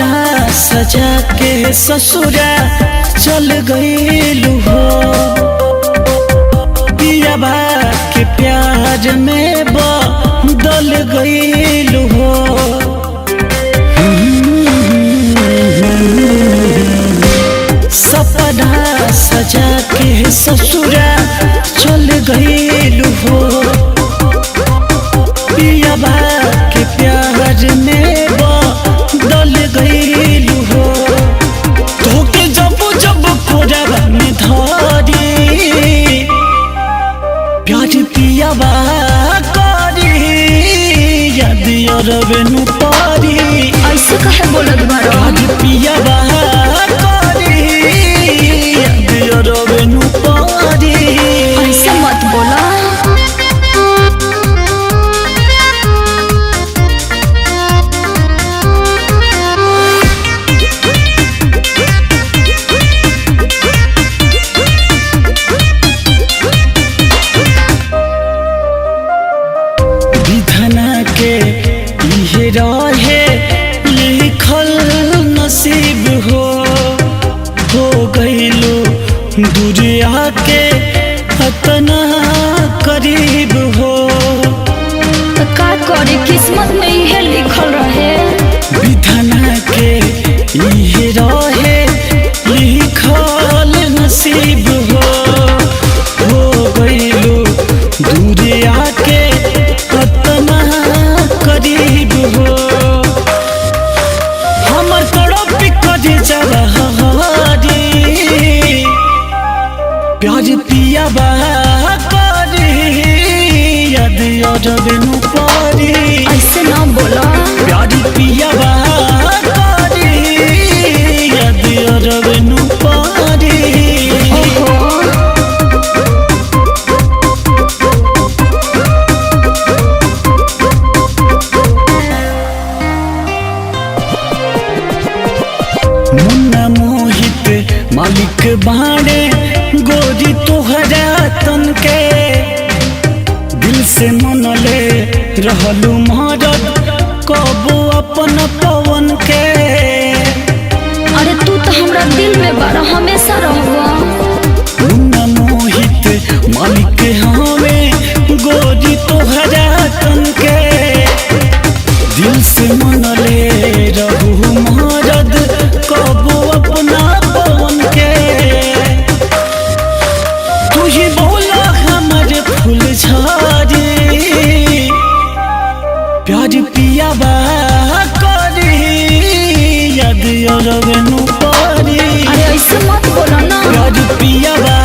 सपना सजा के ससुरा चल गईलू हो, पियाबा के प्यार में बदल गईलू हो। सपना सजा के ससुरा चल गईलू हो, पियाबा के प्यार में बदल गईलू हो। तोके जब जब कोरबा में धरी प्यार पियाबा करी याद अरबे नु पारी। ऐसे कहे बोलत बारो? प्यार पियाबा करी याद अरबे नु पारी। ऐसे मत बोला। के इहे रहे लिखल नसीब हो गईलू दूरिया के इतना करीब हो। तो का करे, किस्मत में इहे लिखल रहे। विधाना के इहे रहे लिखल नसीब हो गईलू दूरिया के करीब हो। हमर तड़प कर जवारी प्यार पियाबा करी याद अरबे नु पारी। ऐसे ना बोला। प्यार पियाबा करी याद अरबे नु पारी। मुन्ना मोहित मालिक बाड़े गोरी तोहरा तन के, दिल से मनले रहलू मरद कबो अपन पवन के। अरे तू तो हमरा दिल में बड़ा हमेशा रहबा। मुन्ना मोहित मालिक हमें गोरी तोहरा तन के, दिल से मनले रहू मरद कबो अपना पवन के। तू ही बोला हमारे फूल झाड़ी प्यार पियाबा करी याद अरबे नु पारी। अरे ऐसे मत बोला ना। प्यार पियाबा